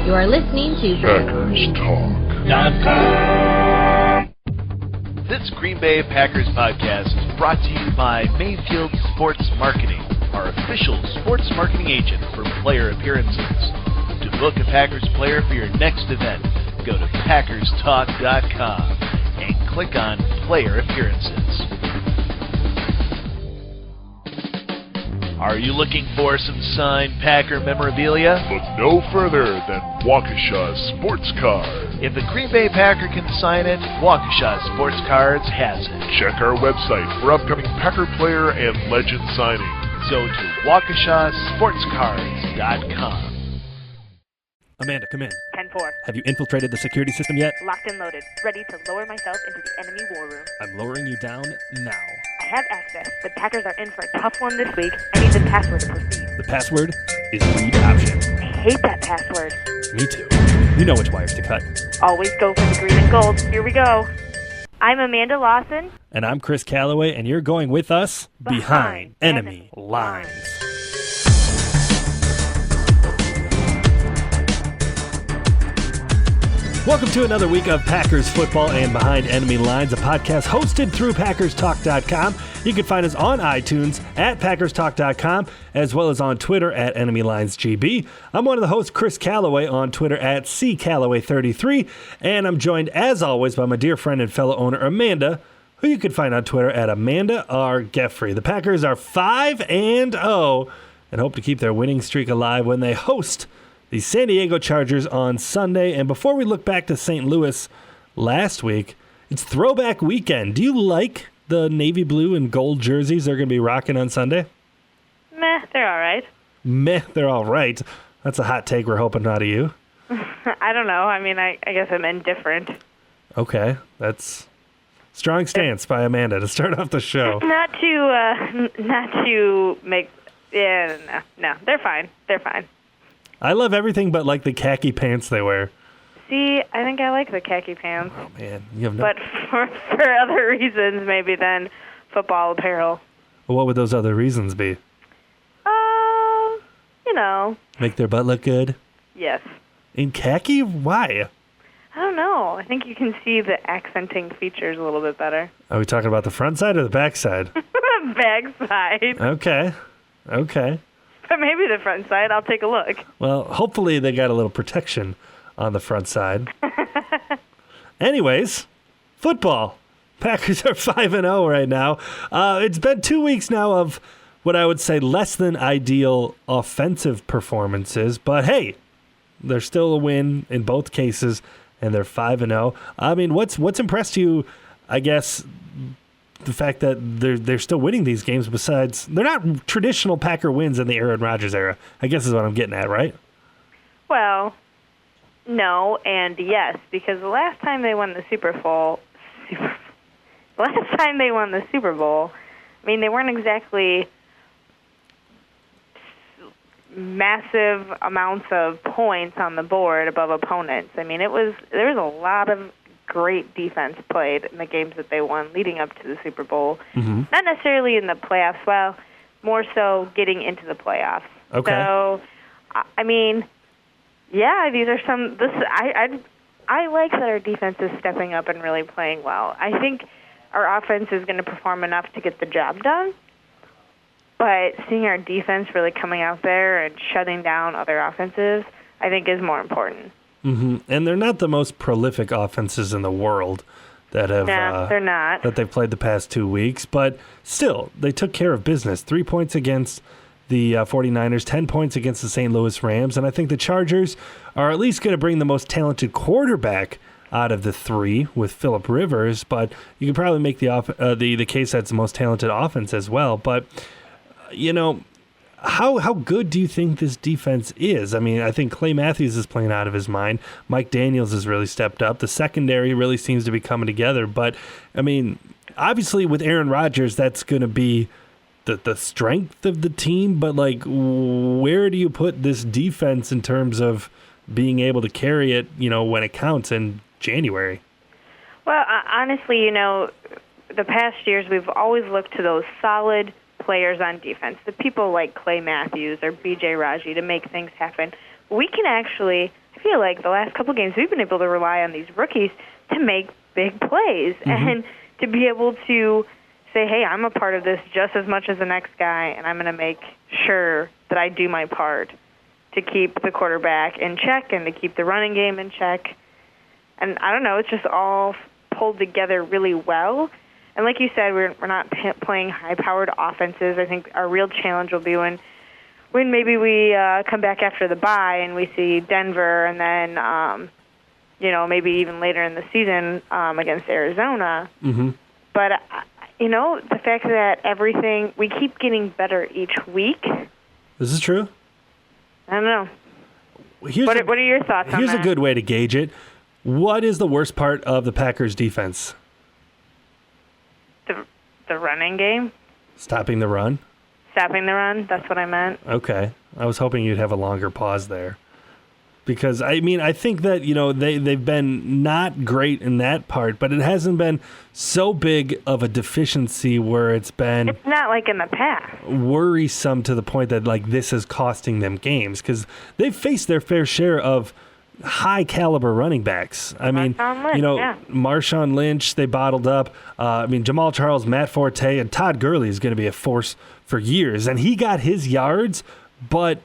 You are listening to PackersTalk.com. This Green Bay Packers podcast is brought to you by Mayfield Sports Marketing, our official sports marketing agent for player appearances. To book a Packers player for your next event, go to PackersTalk.com and click on Player Appearances. Are you looking for some signed Packer memorabilia? Look no further than Waukesha Sports Card. If the Green Bay Packer can sign it, Waukesha Sports Cards has it. Check our website for upcoming Packer player and legend signings. Go to WaukeshaSportsCards.com. Amanda, come in. 10-4. Have you infiltrated the security system yet? Locked and loaded. Ready to lower myself into the enemy war room. I'm lowering you down now. I have access. The Packers are in for a tough one this week. I need the password to proceed. The password is read option. I hate that password. Me too. You know which wires to cut. Always go for the green and gold. Here we go. I'm Amanda Lawson. And I'm Chris Calloway, and you're going with us behind enemy lines. Welcome to another week of Packers football and Behind Enemy Lines, a podcast hosted through PackersTalk.com. You can find us on iTunes at PackersTalk.com, as well as on Twitter at EnemyLinesGB. I'm one of the hosts, Chris Calloway, on Twitter at CCalloway33, and I'm joined, as always, by my dear friend and fellow owner, Amanda, who you can find on Twitter at Amanda R. Geffrey. The Packers are 5-0 and hope to keep their winning streak alive when they host the San Diego Chargers on Sunday. And before we look back to St. Louis last week, it's throwback weekend. Do you like the navy blue and gold jerseys they're going to be rocking on Sunday? Meh, they're all right. Meh, they're all right. That's a hot take we're hoping out of you. I don't know. I mean, I guess I'm indifferent. Okay, that's strong stance by Amanda to start off the show. Not to make... Yeah, no, they're fine. They're fine. I love everything but, like, the khaki pants they wear. See, I think I like the khaki pants. Oh, man. You have no... But for other reasons, maybe, than football apparel. Well, what would those other reasons be? You know. Make their butt look good? Yes. In khaki? Why? I don't know. I think you can see the accenting features a little bit better. Are we talking about the front side or the back side? Back side. Okay. But maybe the front side. I'll take a look. Well, hopefully they got a little protection on the front side. Anyways, football. Packers are 5-0 right now. It's been 2 weeks now of what I would say less than ideal offensive performances. But hey, they're still a win in both cases, and they're 5-0. I mean, what's impressed you, I guess, the fact that they're still winning these games besides they're not traditional Packer wins in the Aaron Rodgers era, I guess is what I'm getting at, right? Well, no and yes, because the last time they won the Super Bowl, I mean, they weren't exactly massive amounts of points on the board above opponents. I mean, there was a lot of great defense played in the games that they won leading up to the Super Bowl. Mm-hmm. Not necessarily in the playoffs, well, more so getting into the playoffs. Okay. So, I mean, yeah, these are some. I like that our defense is stepping up and really playing well. I think our offense is going to perform enough to get the job done. But seeing our defense really coming out there and shutting down other offenses, I think is more important. Mm-hmm. And they're not the most prolific offenses in the world that have they're not. that they've played the past 2 weeks. But still, they took care of business. 3 points against the 49ers, 10 points against the St. Louis Rams. And I think the Chargers are at least going to bring the most talented quarterback out of the three with Phillip Rivers. But you can probably make the case that's the most talented offense as well. But, you know, How good do you think this defense is? I mean, I think Clay Matthews is playing out of his mind. Mike Daniels has really stepped up. The secondary really seems to be coming together. But, I mean, obviously with Aaron Rodgers, that's going to be the strength of the team. But, like, where do you put this defense in terms of being able to carry it, you know, when it counts in January? Well, honestly, you know, the past years we've always looked to those solid players on defense, the people like Clay Matthews or B.J. Raji to make things happen. We can actually, I feel like the last couple games we've been able to rely on these rookies to make big plays and to be able to say, hey, I'm a part of this just as much as the next guy, and I'm going to make sure that I do my part to keep the quarterback in check and to keep the running game in check. And I don't know, it's just all pulled together really well. And like you said, we're not playing high-powered offenses. I think our real challenge will be when maybe we come back after the bye and we see Denver and then, maybe even later in the season against Arizona. Mm-hmm. But, the fact that we keep getting better each week. This is true. I don't know. What are your thoughts on that? Here's a good way to gauge it. What is the worst part of the Packers' defense? The running game. Stopping the run? Stopping the run, that's what I meant. Okay. I was hoping you'd have a longer pause there. Because, I think that, they've been not great in that part, but it hasn't been so big of a deficiency where it's been... It's not like in the past. ...worrisome to the point that, this is costing them games. Because they've faced their fair share of high-caliber running backs. Marshawn Lynch, they bottled up. Jamal Charles, Matt Forte, and Todd Gurley is going to be a force for years. And he got his yards, but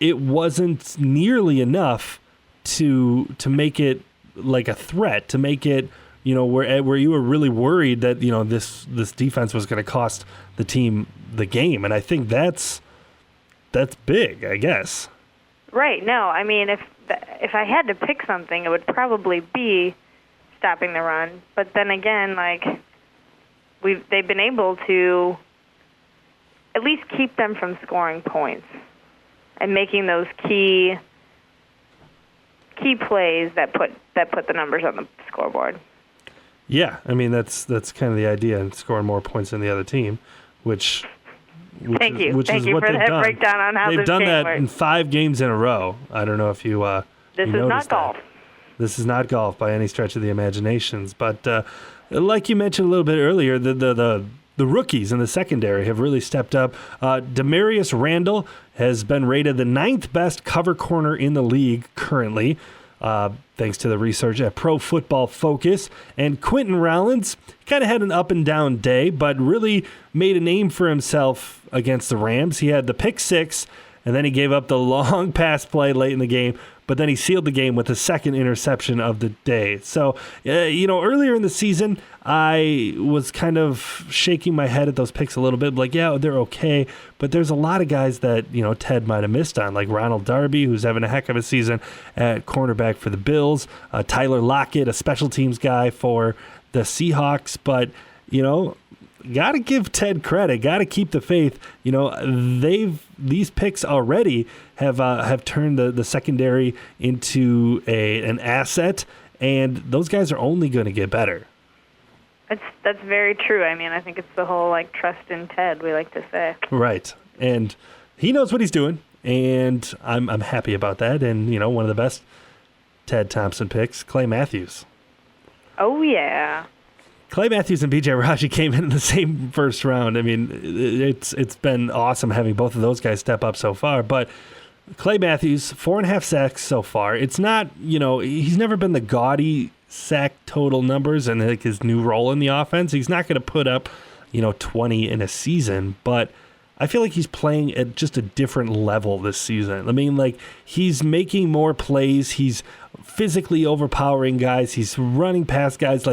it wasn't nearly enough to make it like a threat, to make it, where you were really worried that, this defense was going to cost the team the game. And I think that's big, I guess. Right. No, if I had to pick something, it would probably be stopping the run. But then again, they've been able to at least keep them from scoring points and making those key plays that put the numbers on the scoreboard. Yeah, that's kind of the idea, and scoring more points than the other team, which Thank you for they've that done. breakdown on how they've done that works. in 5 games in a row. I don't know if you This you is not noticed golf. That. This is not golf by any stretch of the imaginations. But like you mentioned a little bit earlier, the rookies in the secondary have really stepped up. Demarius Randall has been rated the 9th best cover corner in the league currently, thanks to the research at Pro Football Focus. And Quentin Rollins kind of had an up and down day, but really made a name for himself against the Rams. He had the pick 6, and then he gave up the long pass play late in the game, but then he sealed the game with the second interception of the day. So, earlier in the season, I was kind of shaking my head at those picks a little bit, like, yeah, they're okay, but there's a lot of guys that, Ted might have missed on, like Ronald Darby, who's having a heck of a season at cornerback for the Bills, Tyler Lockett, a special teams guy for the Seahawks, but, got to give Ted credit. Got to keep the faith. These picks already have turned the secondary into an asset, and those guys are only going to get better. That's very true. I think it's the whole trust in Ted, we like to say. Right, and he knows what he's doing, and I'm happy about that. And one of the best Ted Thompson picks, Clay Matthews. Oh yeah. Clay Matthews and B.J. Raji came in the same first round. It's been awesome having both of those guys step up so far. But Clay Matthews, 4.5 sacks so far. It's not, he's never been the gaudy sack total numbers and his new role in the offense. He's not going to put up, 20 in a season. But I feel like he's playing at just a different level this season. He's making more plays. He's physically overpowering guys. He's running past guys.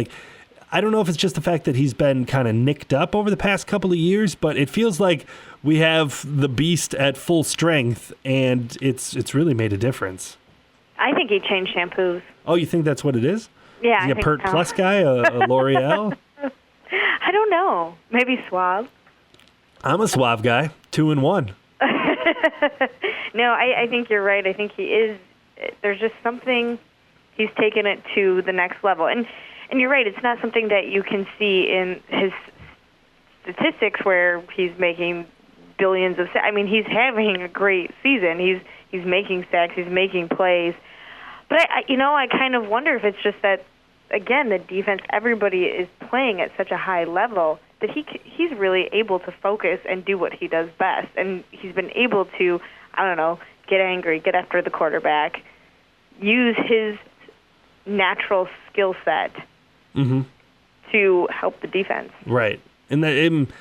I don't know if it's just the fact that he's been kind of nicked up over the past couple of years, but it feels like we have the beast at full strength, and it's really made a difference. I think he changed shampoos. Oh, you think that's what it is? Yeah, is he a Pert Plus guy, a L'Oreal? I don't know. Maybe Suave. I'm a Suave guy, 2-in-1. No, I think you're right. I think he is. There's just something. He's taken it to the next level, and you're right. It's not something that you can see in his statistics where he's making billions of sacks. He's having a great season. He's making sacks. He's making plays. But I kind of wonder if it's just that, again, the defense. Everybody is playing at such a high level that he's really able to focus and do what he does best. And he's been able to, get angry, get after the quarterback, use his natural skill set to help the defense. Right. And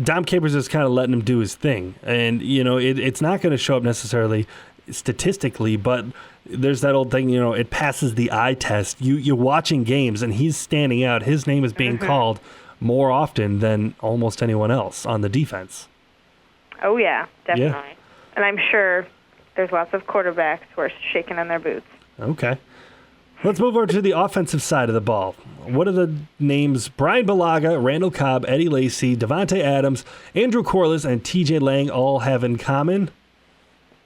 Dom Capers is kind of letting him do his thing. And, it's not going to show up necessarily statistically, but there's that old thing, it passes the eye test. You're watching games, and he's standing out. His name is being called more often than almost anyone else on the defense. Oh, yeah, definitely. Yeah. And I'm sure there's lots of quarterbacks who are shaking in their boots. Okay. Let's move over to the offensive side of the ball. What are the names? Brian Bulaga, Randall Cobb, Eddie Lacy, Davante Adams, Andrew Corliss, and TJ Lang all have in common?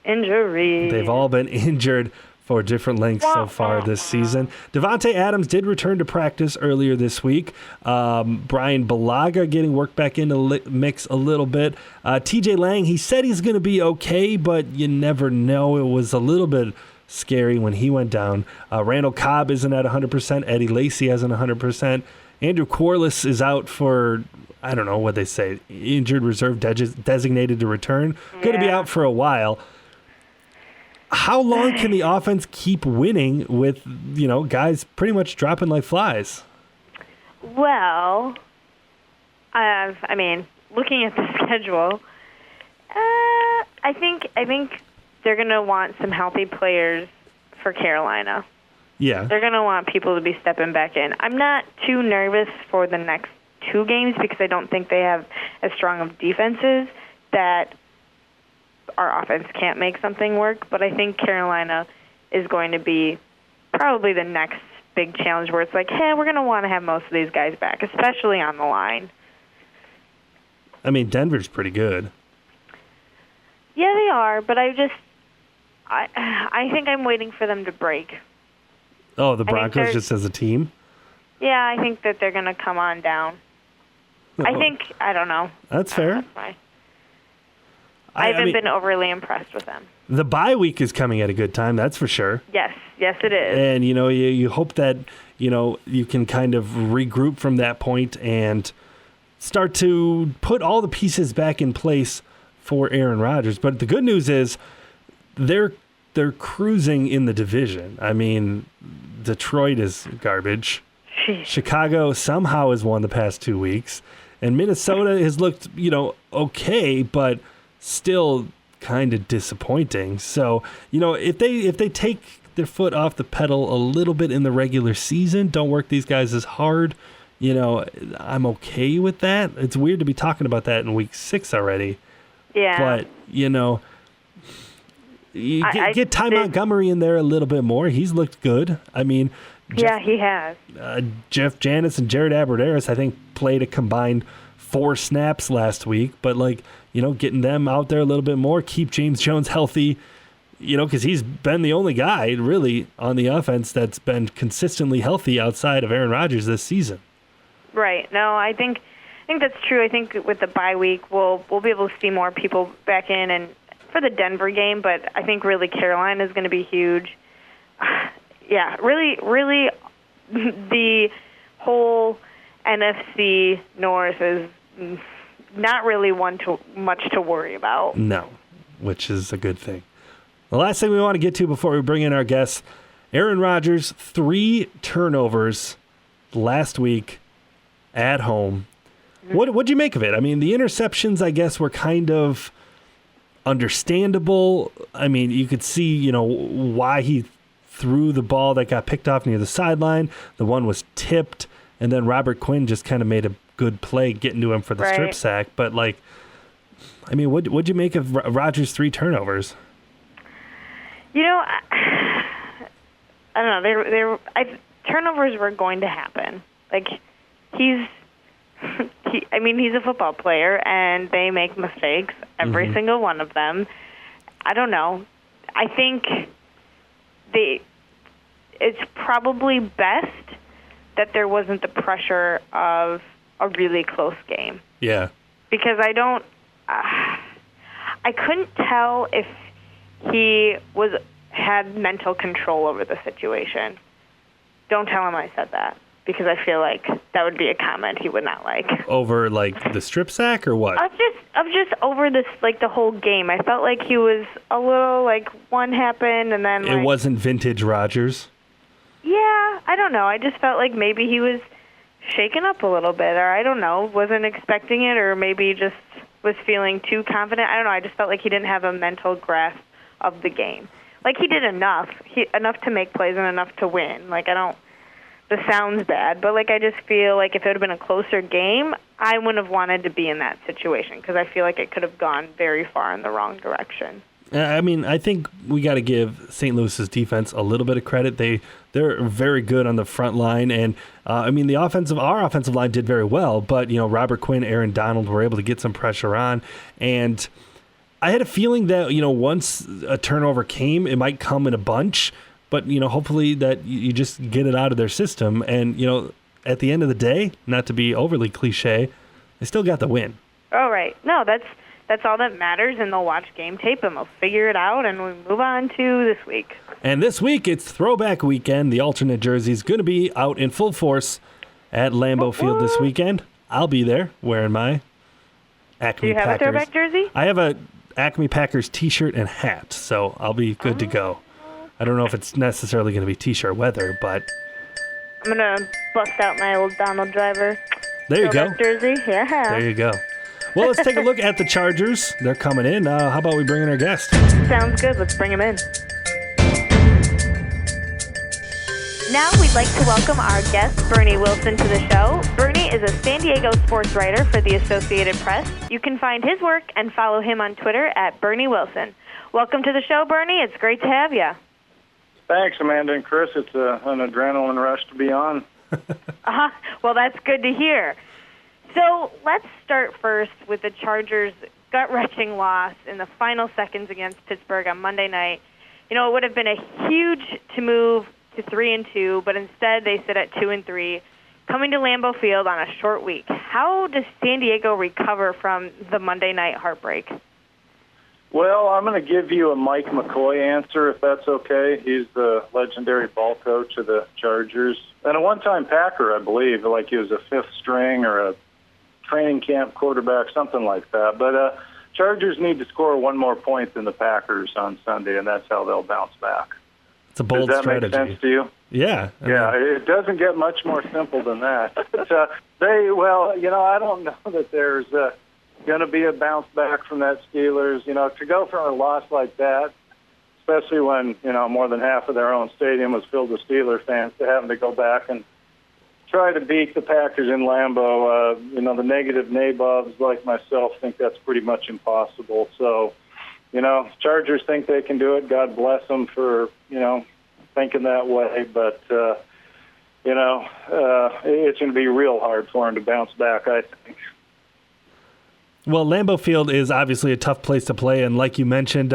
Injury. They've all been injured for different lengths so far this season. Davante Adams did return to practice earlier this week. Brian Bulaga getting worked back into the mix a little bit. TJ Lang, he said he's going to be okay, but you never know. It was a little bit scary when he went down. Randall Cobb isn't at 100%. Eddie Lacy isn't 100%. Andrew Corliss is out for, I don't know what they say, injured reserve designated to return. Going to be out for a while. How long can the offense keep winning with, guys pretty much dropping like flies? Well, looking at the schedule, I think they're going to want some healthy players for Carolina. Yeah. They're going to want people to be stepping back in. I'm not too nervous for the next 2 games because I don't think they have as strong of defenses that our offense can't make something work. But I think Carolina is going to be probably the next big challenge where it's like, hey, we're going to want to have most of these guys back, especially on the line. I mean, Denver's pretty good. Yeah, they are, but I think I'm waiting for them to break. Oh, the Broncos just as a team? Yeah, I think that they're going to come on down. I don't know. That's fair. That's fine. I haven't been overly impressed with them. The bye week is coming at a good time, that's for sure. Yes, it is. And, you hope that, you can kind of regroup from that point and start to put all the pieces back in place for Aaron Rodgers. But the good news is they're cruising in the division. I mean, Detroit is garbage. Jeez. Chicago somehow has won the past 2 weeks. And Minnesota has looked, okay, but still kind of disappointing. So, if they take their foot off the pedal a little bit in the regular season, don't work these guys as hard, I'm okay with that. It's weird to be talking about that in week 6 already. Yeah. But, get Ty Montgomery in there a little bit more. He's looked good. I mean, he has. Jeff Janis and Jared Aberderis, I think, played a combined 4 snaps last week. But, getting them out there a little bit more, keep James Jones healthy, because he's been the only guy, really, on the offense that's been consistently healthy outside of Aaron Rodgers this season. Right. No, I think that's true. I think with the bye week, we'll be able to see more people back in and for the Denver game, but I think really Carolina is going to be huge. Yeah, really, the whole NFC North is not really much to worry about. No, which is a good thing. The last thing we want to get to before we bring in our guests, Aaron Rodgers, 3 turnovers last week at home. What'd you make of it? I mean, the interceptions, I guess, were kind of understandable. I mean, you could see, why he threw the ball that got picked off near the sideline. The one was tipped, and then Robert Quinn just kind of made a good play getting to him for the strip sack. But, what'd you make of Rodgers' 3 turnovers? I don't know. Turnovers were going to happen. He's a football player, and they make mistakes, every single one of them. I don't know. I think it's probably best that there wasn't the pressure of a really close game. Yeah. Because I couldn't tell if he had mental control over the situation. Don't tell him I said that. because I feel like that would be a comment he would not like. Over, like, the strip sack or what? Of just over this, like, the whole game. I felt like he was a little, like, one happened and then, It wasn't vintage Rodgers? Yeah, I don't know. I just felt like maybe he was shaken up a little bit, or I don't know, wasn't expecting it, or maybe just was feeling too confident. I don't know. I just felt like he didn't have a mental grasp of the game. Like, he did enough to make plays and enough to win. Like, this sounds bad, but, like, I just feel like if it would have been a closer game, I wouldn't have wanted to be in that situation because I feel like it could have gone very far in the wrong direction. I mean, I think we got to give St. Louis's defense a little bit of credit. They're very good on the front line, and I mean, our offensive line did very well. But Robert Quinn, Aaron Donald were able to get some pressure on, and I had a feeling that once a turnover came, it might come in a bunch. But hopefully that you just get it out of their system, and at the end of the day, not to be overly cliche, they still got the win. Oh right, no, that's all that matters, and they'll watch game tape and they'll figure it out, and we move on to this week. And this week, it's throwback weekend. The alternate jersey is going to be out in full force at Lambeau Field this weekend. I'll be there wearing my Acme Packers. Do you have a throwback jersey? I have a Acme Packers t-shirt and hat, so I'll be good to go. I don't know if it's necessarily going to be t-shirt weather, but I'm going to bust out my old Donald Driver. There you go. Jersey, yeah. There you go. Well, let's take a look at the Chargers. They're coming in. How about we bring in our guest? Sounds good. Let's bring him in. Now we'd like to welcome our guest, Bernie Wilson, to the show. Bernie is a San Diego sports writer for the Associated Press. You can find his work and follow him on Twitter at Bernie Wilson. Welcome to the show, Bernie. It's great to have you. Thanks, Amanda and Chris. It's an adrenaline rush to be on. Well, that's good to hear. So let's start first with the Chargers' gut-wrenching loss in the final seconds against Pittsburgh on Monday night. It would have been a huge to move to 3-2, but instead they sit at 2-3, coming to Lambeau Field on a short week. How does San Diego recover from the Monday night heartbreak? Well, I'm going to give you a Mike McCoy answer, if that's okay. He's the legendary ball coach of the Chargers, and a one-time Packer, I believe, like he was a fifth string or a training camp quarterback, something like that. But Chargers need to score one more point than the Packers on Sunday, and that's how they'll bounce back. It's a bold strategy. Does that make sense to you? Yeah. It doesn't get much more simple than that. But, I don't know that there's going to be a bounce back from that Steelers. To go from a loss like that, especially when, more than half of their own stadium was filled with Steeler fans, to having to go back and try to beat the Packers in Lambeau, the negative nabobs like myself think that's pretty much impossible. So, Chargers think they can do it. God bless them for, thinking that way. But, it's going to be real hard for them to bounce back, I think. Well, Lambeau Field is obviously a tough place to play, and like you mentioned,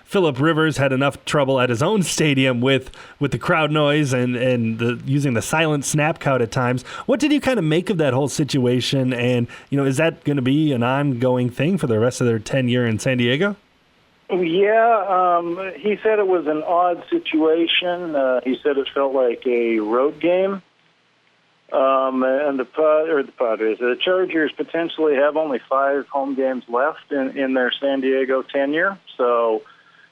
Phillip Rivers had enough trouble at his own stadium with the crowd noise and using the silent snap count at times. What did you kind of make of that whole situation, and is that going to be an ongoing thing for the rest of their tenure in San Diego? Yeah, he said it was an odd situation. He said it felt like a road game. And the Chargers potentially have only 5 home games left in their San Diego tenure. So,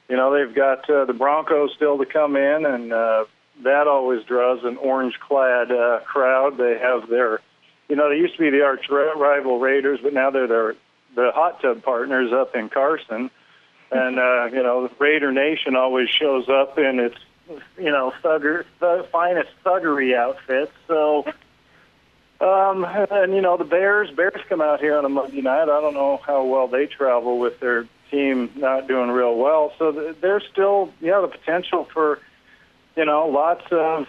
they've got the Broncos still to come in, and that always draws an orange-clad crowd. They have their, they used to be the arch rival Raiders, but now they're the hot tub partners up in Carson. And, Raider Nation always shows up in its, the finest thuggery outfits. So, the Bears come out here on a Monday night. I don't know how well they travel with their team not doing real well. So there's still, the potential for, lots of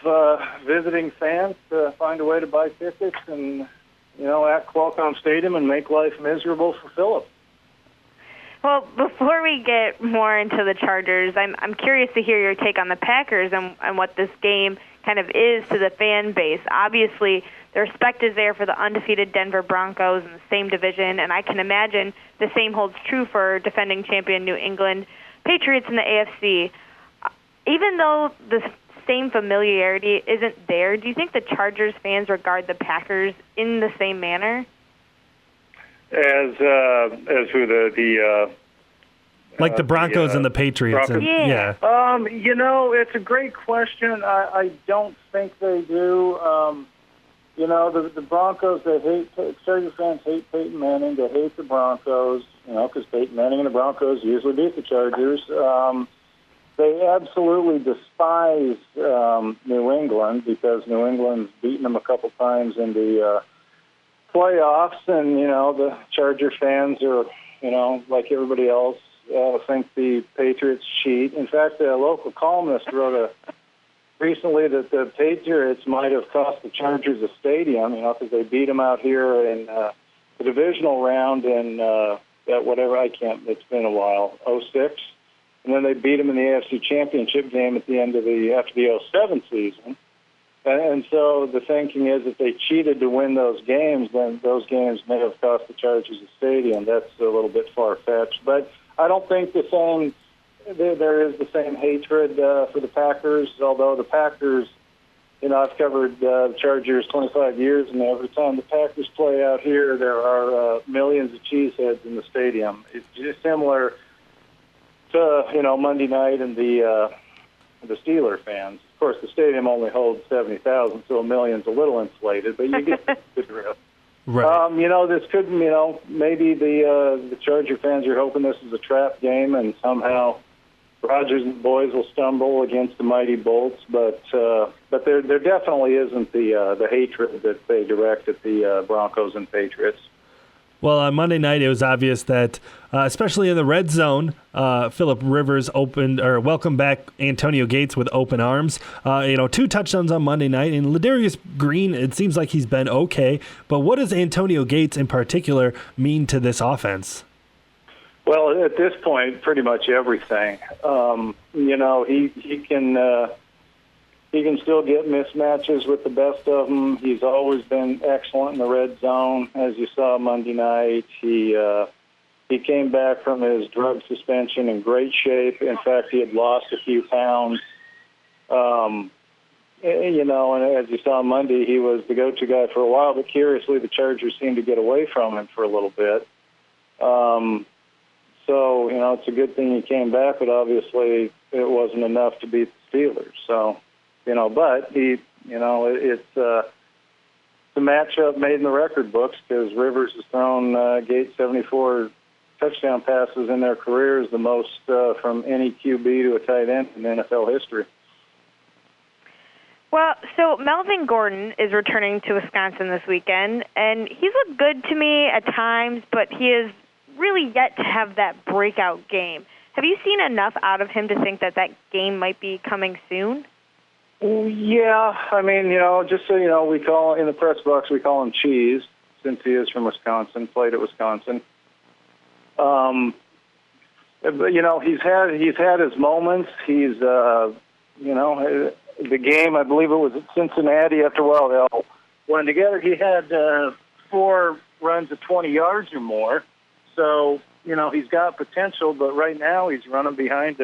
visiting fans to find a way to buy tickets and, at Qualcomm Stadium and make life miserable for Phillip. Well, before we get more into the Chargers, I'm curious to hear your take on the Packers and what this game kind of is to the fan base. Obviously, the respect is there for the undefeated Denver Broncos in the same division, and I can imagine the same holds true for defending champion New England Patriots in the AFC. Even though the same familiarity isn't there, do you think the Chargers fans regard the Packers in the same manner? As who the like the Broncos and the Patriots. Broncos? Yeah. It's a great question. I don't think they do. The Broncos, Chargers fans hate Peyton Manning. They hate the Broncos, because Peyton Manning and the Broncos usually beat the Chargers. They absolutely despise New England because New England's beaten them a couple times in the playoffs, and, the Charger fans are, like everybody else, think the Patriots cheat. In fact, a local columnist wrote recently that the Patriots might have cost the Chargers a stadium, because they beat them out here in the divisional round in it's been a while, 06. And then they beat them in the AFC Championship game after the 07 season. And so the thinking is if they cheated to win those games, then those games may have cost the Chargers a stadium. That's a little bit far-fetched. But I don't think there is the same hatred for the Packers, although the Packers, I've covered the Chargers 25 years, and every time the Packers play out here, there are millions of cheeseheads in the stadium. It's just similar to, Monday night and the Steeler fans. Of course, the stadium only holds 70,000, so a million's a little inflated, but you get the drift. Right. This could, maybe the Charger fans are hoping this is a trap game, and somehow Rodgers and the boys will stumble against the mighty Bolts, but there definitely isn't the hatred that they direct at the Broncos and Patriots. Well, on Monday night, it was obvious that, especially in the red zone, Phillip Rivers welcomed back Antonio Gates with open arms. 2 touchdowns on Monday night, and Ladarius Green, it seems like he's been okay. But what does Antonio Gates in particular mean to this offense? Well, at this point, pretty much everything. He can still get mismatches with the best of them. He's always been excellent in the red zone, as you saw Monday night. He came back from his drug suspension in great shape. In fact, he had lost a few pounds. And as you saw Monday, he was the go-to guy for a while, but curiously, the Chargers seemed to get away from him for a little bit. So, it's a good thing he came back, but obviously it wasn't enough to beat the Steelers. So, but it's a matchup made in the record books because Rivers has thrown Gates 74 touchdown passes in their careers, the most from any QB to a tight end in NFL history. Well, so Melvin Gordon is returning to Wisconsin this weekend, and he's looked good to me at times, but he is really yet to have that breakout game. Have you seen enough out of him to think that game might be coming soon? Yeah, just so you know, we call in the press box we call him Cheese since he is from Wisconsin, played at Wisconsin. But he's had his moments. He's the game, I believe it was at Cincinnati. After a while, they all went together. He had 4 runs of 20 yards or more. So he's got potential, but right now he's running behind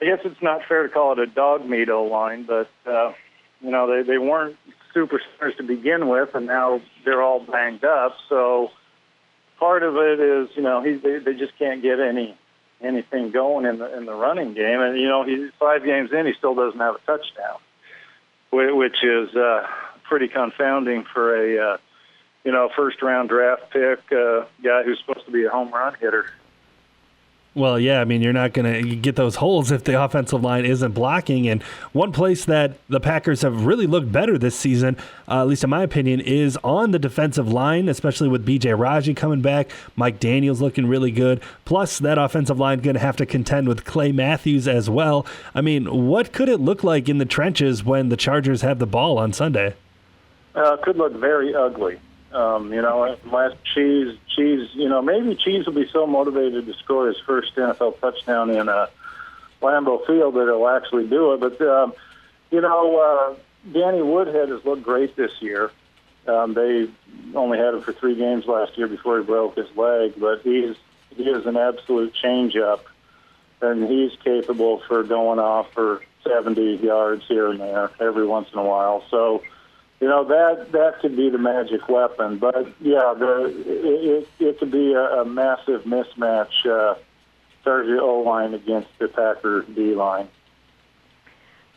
I guess it's not fair to call it a dog meat O-line, but, they weren't superstars to begin with, and now they're all banged up. So part of it is, they just can't get anything going in the running game. And, he's 5 games in, he still doesn't have a touchdown, which is pretty confounding for a, first-round draft pick, guy who's supposed to be a home run hitter. Well, yeah, you're not going to get those holes if the offensive line isn't blocking. And one place that the Packers have really looked better this season, at least in my opinion, is on the defensive line, especially with B.J. Raji coming back. Mike Daniels looking really good. Plus, that offensive line going to have to contend with Clay Matthews as well. What could it look like in the trenches when the Chargers have the ball on Sunday? It could look very ugly. Last Cheese, maybe Cheese will be so motivated to score his first NFL touchdown in Lambeau Field that he'll actually do it. But, Danny Woodhead has looked great this year. They only had him for 3 games last year before he broke his leg, but he is an absolute change-up, and he's capable for going off for 70 yards here and there every once in a while. So, that could be the magic weapon. But, yeah, it could be a massive mismatch, Charger O-line against the Packers D-line.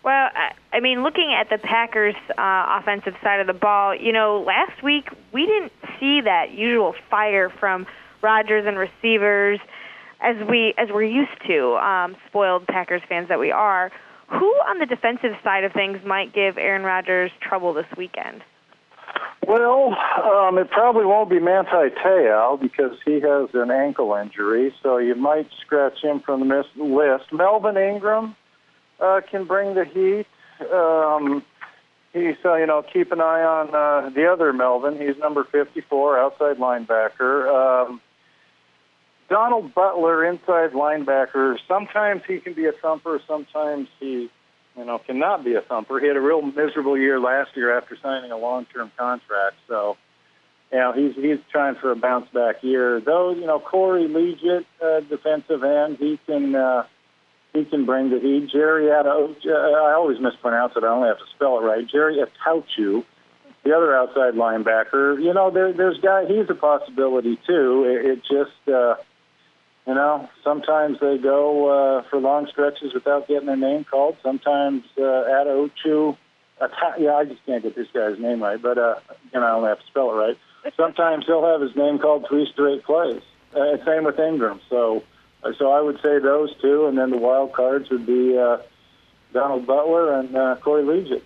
Well, I mean, looking at the Packers' offensive side of the ball, last week we didn't see that usual fire from Rodgers and receivers as we're used to, spoiled Packers fans that we are. Who on the defensive side of things might give Aaron Rodgers trouble this weekend? Well, it probably won't be Manti Te'o because he has an ankle injury, so you might scratch him from the list. Melvin Ingram can bring the heat. Keep an eye on the other Melvin. He's number 54, outside linebacker. Donald Butler, inside linebacker. Sometimes he can be a thumper. Sometimes he, cannot be a thumper. He had a real miserable year last year after signing a long-term contract. So, he's trying for a bounce-back year. Though, Corey Legit, defensive end, he can bring the heat. I always mispronounce it. I only have to spell it right. Jerry Atauchu, the other outside linebacker. He's a possibility too. It just, sometimes they go for long stretches without getting their name called. Sometimes Atauchu, I just can't get this guy's name right, but I only have to spell it right. Sometimes he'll have his name called 3 straight plays. Same with Ingram. So I would say those two, and then the wild cards would be Donald Butler and Corey Legit.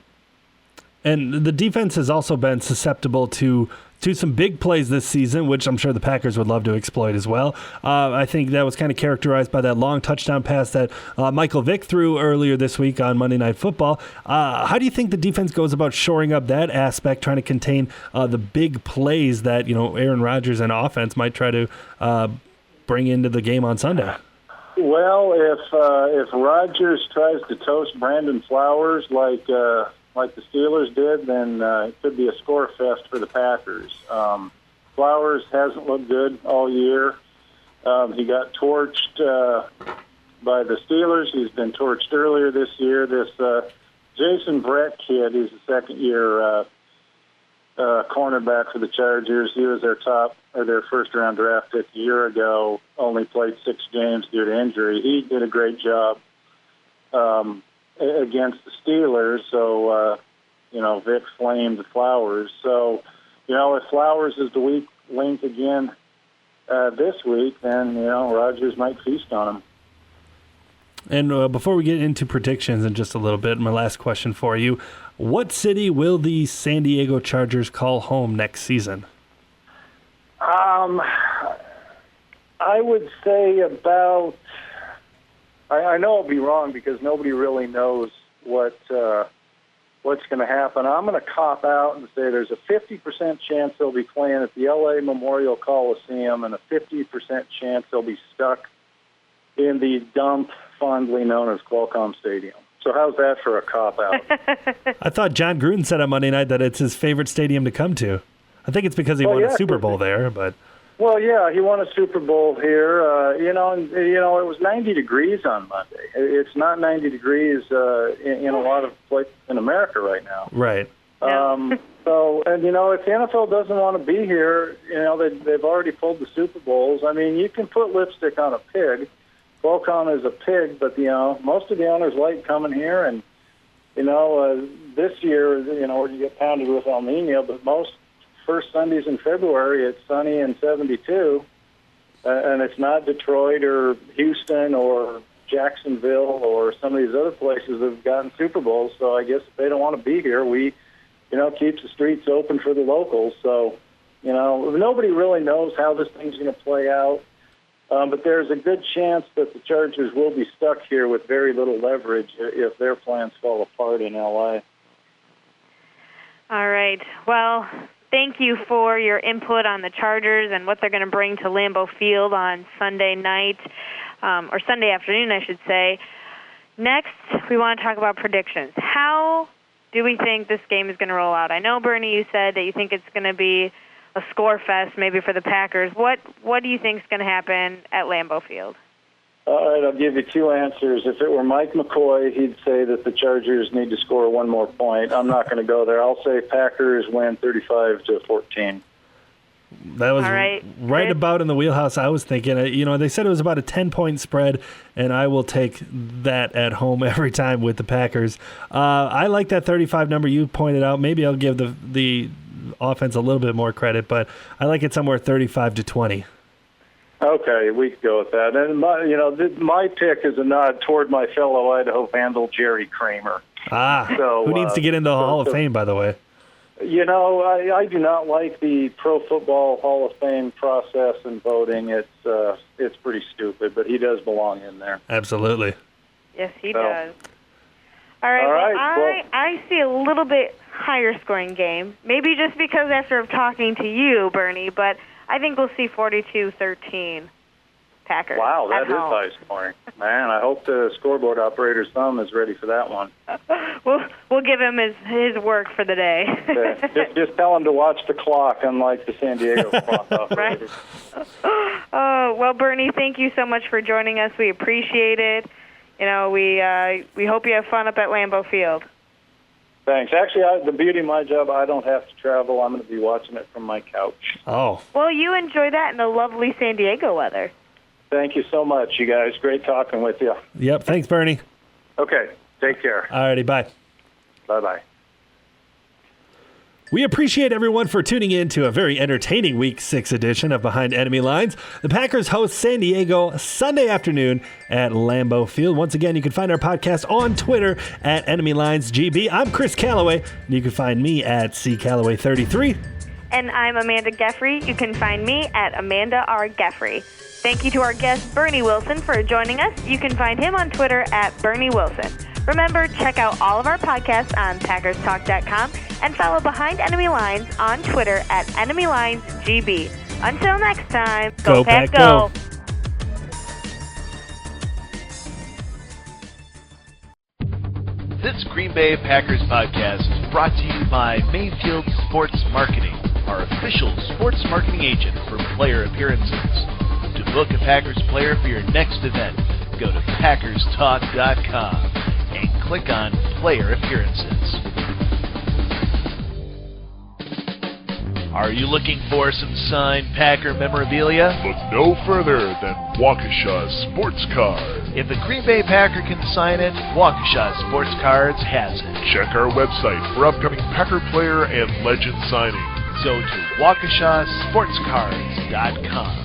And the defense has also been susceptible to some big plays this season, which I'm sure the Packers would love to exploit as well. I think that was kind of characterized by that long touchdown pass that Michael Vick threw earlier this week on Monday Night Football. How do you think the defense goes about shoring up that aspect, trying to contain the big plays that Aaron Rodgers and offense might try to bring into the game on Sunday? Well, if Rodgers tries to toast Brandon Flowers like the Steelers did, then it could be a score fest for the Packers. Flowers hasn't looked good all year. He got torched by the Steelers. He's been torched earlier this year. This Jason Brett kid, he's a second-year cornerback for the Chargers. He was their first-round draft pick a year ago, only played 6 games due to injury. He did a great job against the Steelers, so, Vic flamed Flowers. So, if Flowers is the weak link again this week, then, Rodgers might feast on him. And before we get into predictions in just a little bit, my last question for you, what city will the San Diego Chargers call home next season? I would say about... I know I'll be wrong because nobody really knows what's going to happen. I'm going to cop out and say there's a 50% chance they'll be playing at the L.A. Memorial Coliseum and a 50% chance they'll be stuck in the dump fondly known as Qualcomm Stadium. So how's that for a cop-out? I thought John Gruden said on Monday night that it's his favorite stadium to come to. I think it's because he won a Super Bowl there, but... Well, yeah, he won a Super Bowl here. It was 90 degrees on Monday. It's not 90 degrees in a lot of places in America right now. Right. If the NFL doesn't want to be here, they've already pulled the Super Bowls. I mean, you can put lipstick on a pig. Qualcomm is a pig, but, most of the owners like coming here. And, this year, you get pounded with El Nino, but most first Sundays in February, it's sunny and 72, and it's not Detroit or Houston or Jacksonville or some of these other places that have gotten Super Bowls. So I guess if they don't want to be here, we, keeps the streets open for the locals. So, nobody really knows how this thing's going to play out. But there's a good chance that the Chargers will be stuck here with very little leverage if their plans fall apart in L.A. All right. Well, thank you for your input on the Chargers and what they're going to bring to Lambeau Field on Sunday night, or Sunday afternoon, I should say. Next, we want to talk about predictions. How do we think this game is going to roll out? I know, Bernie, you said that you think it's going to be a score fest maybe for the Packers. What do you think is going to happen at Lambeau Field? All right, I'll give you two answers. If it were Mike McCoy, he'd say that the Chargers need to score one more point. I'm not going to go there. I'll say Packers win 35-14. That was All right. right about in the wheelhouse I was thinking. They said it was about a 10-point spread, and I will take that at home every time with the Packers. I like that 35 number you pointed out. Maybe I'll give the offense a little bit more credit, but I like it somewhere 35-20. Okay, we can go with that. And my pick is a nod toward my fellow Idaho Vandal, Jerry Kramer. Who needs to get into the Hall of Fame, by the way? I do not like the Pro Football Hall of Fame process and voting. It's pretty stupid, but he does belong in there. Absolutely. Yes, he does. All right. I see a little bit higher scoring game. Maybe just because after talking to you, Bernie, but I think we'll see 42-13 Packers. Wow, that at is home. high scoring. Man, I hope the scoreboard operator's thumb is ready for that one. We'll give him his work for the day. just tell him to watch the clock, unlike the San Diego clock operator. Oh, well, Bernie, thank you so much for joining us. We appreciate it. We hope you have fun up at Lambeau Field. Thanks. Actually, the beauty of my job, I don't have to travel. I'm going to be watching it from my couch. Oh. Well, you enjoy that in the lovely San Diego weather. Thank you so much, you guys. Great talking with you. Yep. Thanks, Bernie. Okay. Take care. All righty. Bye. Bye-bye. We appreciate everyone for tuning in to a very entertaining Week 6 edition of Behind Enemy Lines. The Packers host San Diego Sunday afternoon at Lambeau Field. Once again, you can find our podcast on Twitter at EnemyLinesGB. I'm Chris Calloway, and you can find me at CCalloway33. And I'm Amanda Geffrey. You can find me at Amanda R. Geffrey. Thank you to our guest, Bernie Wilson, for joining us. You can find him on Twitter at Bernie Wilson. Remember, check out all of our podcasts on PackersTalk.com and follow Behind Enemy Lines on Twitter at EnemyLinesGB. Until next time, go Pack, go! This Green Bay Packers podcast is brought to you by Mayfield Sports Marketing, our official sports marketing agent for player appearances. To book a Packers player for your next event, go to PackersTalk.com and click on Player Appearances. Are you looking for some signed Packer memorabilia? Look no further than Waukesha Sports Card. If the Green Bay Packer can sign it, Waukesha Sports Cards has it. Check our website for upcoming Packer player and legend signings. Go to WaukeshaSportsCards.com.